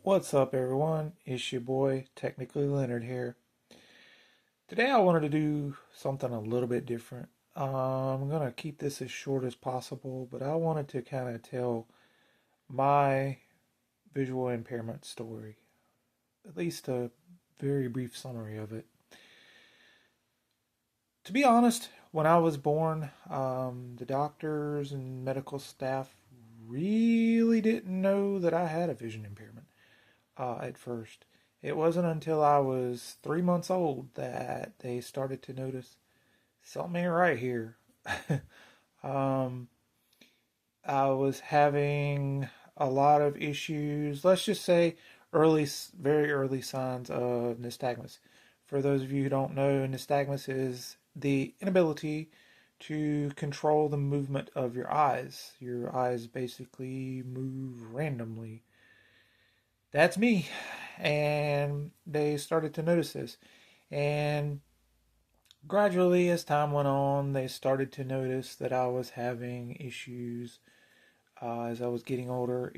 What's up, everyone? It's your boy, Technically Leonard here. Today I wanted to do something a little bit different. I'm going to keep this as short as possible, but I wanted to kind of tell my visual impairment story, at least a very brief summary of it. To be honest, when I was born, the doctors and medical staff really didn't know that I had a vision impairment. At first. It wasn't until I was 3 months old that they started to notice something ain't right here. um, I was having a lot of issues. Let's just say very early signs of nystagmus. For those of you who don't know, nystagmus is the inability to control the movement of your eyes. Your eyes basically move randomly. That's me. And they started to notice this. And gradually, as time went on, they started to notice that I was having issues as I was getting older,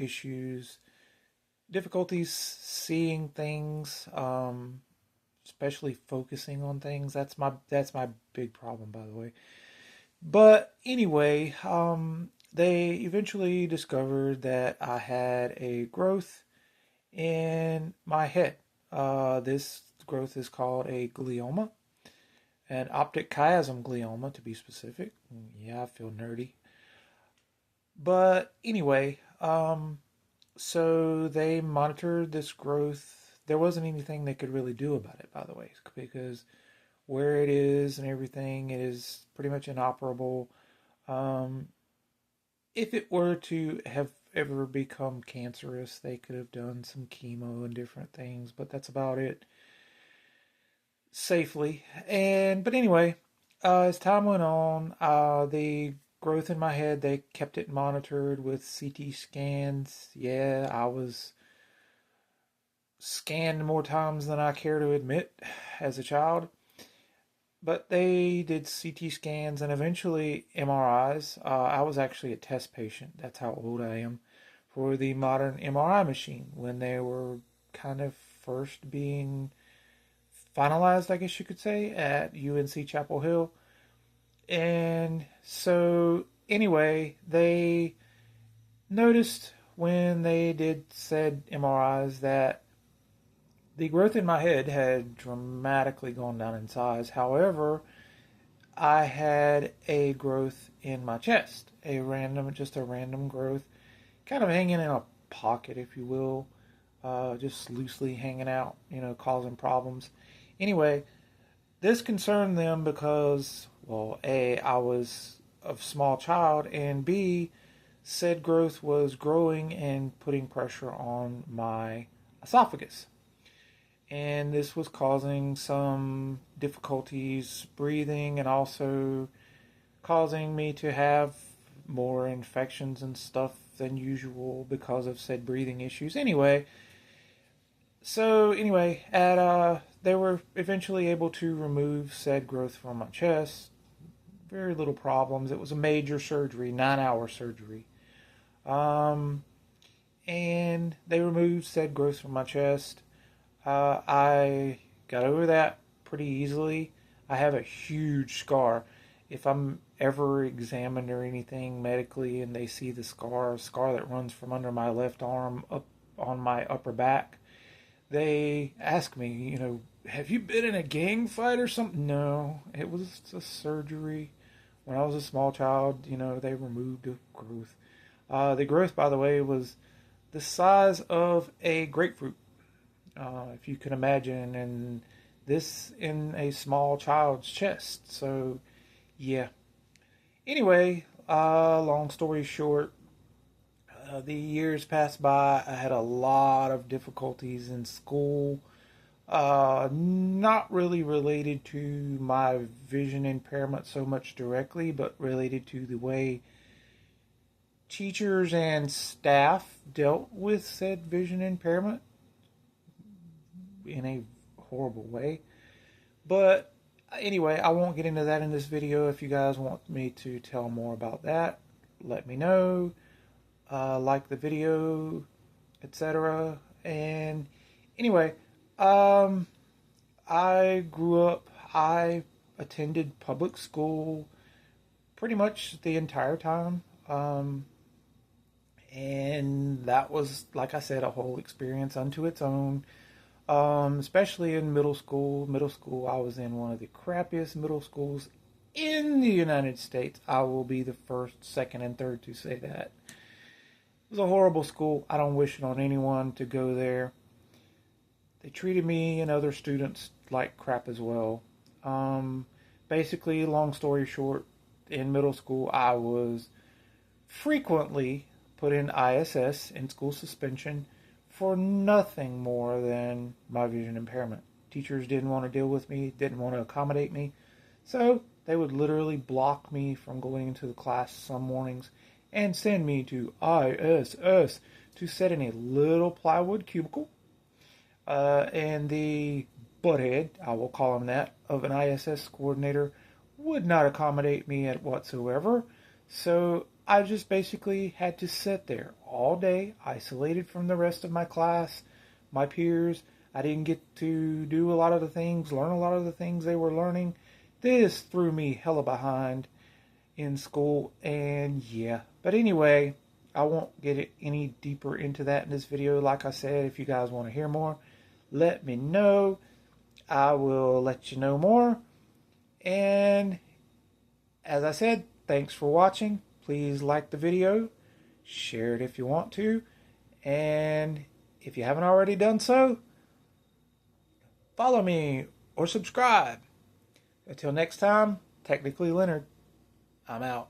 difficulties seeing things, especially focusing on things. That's my big problem, by the way. But anyway, they eventually discovered that I had a growth in my head. This growth is called a glioma, an optic chiasm glioma to be specific. Yeah, I feel nerdy. But anyway, so they monitored this growth. There wasn't anything they could really do about it, by the way, because where it is and everything, it is pretty much inoperable. Um, if it were to have ever become cancerous, they could have done some chemo and different things, but that's about it safely. But anyway, as time went on, the growth in my head, they kept it monitored with CT scans. Yeah, I was scanned more times than I care to admit as a child. But they did CT scans and eventually MRIs. I was actually a test patient. That's how old I am for the modern MRI machine when they were kind of first being finalized, I guess you could say, at UNC Chapel Hill. And so, anyway, they noticed when they did said MRIs that the growth in my head had dramatically gone down in size. However, I had a growth in my chest, just a random growth, kind of hanging in a pocket, if you will, just loosely hanging out, causing problems. Anyway, this concerned them because, well, A, I was a small child, and B, said growth was growing and putting pressure on my esophagus. And this was causing some difficulties breathing and also causing me to have more infections and stuff than usual because of said breathing issues. They were eventually able to remove said growth from my chest. Very little problems. It was a major surgery, 9-hour surgery. Um, and they removed said growth from my chest. I got over that pretty easily. I have a huge scar. If I'm ever examined or anything medically and they see the scar, a scar that runs from under my left arm up on my upper back, they ask me, have you been in a gang fight or something? No, it was a surgery. When I was a small child, they removed a growth. The growth, by the way, was the size of a grapefruit, if you can imagine, and this in a small child's chest. So, yeah. Anyway, long story short, the years passed by. I had a lot of difficulties in school, not really related to my vision impairment so much directly, but related to the way teachers and staff dealt with said vision impairment in a horrible way. But anyway, I won't get into that in this video. If you guys want me to tell more about that, let me know. Like the video, etc. And anyway, I grew up, I attended public school pretty much the entire time. And that was, like I said, a whole experience unto its own. Especially in middle school. Middle school, I was in one of the crappiest middle schools in the United States. I will be the first, second, and third to say that. It was a horrible school. I don't wish it on anyone to go there. They treated me and other students like crap as well. Basically, long story short, in middle school, I was frequently put in ISS, in school suspension, for nothing more than my vision impairment. Teachers didn't want to deal with me, didn't want to accommodate me, so they would literally block me from going into the class some mornings and send me to ISS to sit in a little plywood cubicle. And the butthead, I will call him that, of an ISS coordinator would not accommodate me at whatsoever. So I just basically had to sit there all day, isolated from the rest of my class, my peers. I didn't get to do a lot of the things, learn a lot of the things they were learning. This threw me hella behind in school, and yeah. But anyway, I won't get any deeper into that in this video. Like I said, if you guys want to hear more, let me know. I will let you know more. And as I said, thanks for watching. Please like the video, share it if you want to, and if you haven't already done so, follow me or subscribe. Until next time, Technically Leonard, I'm out.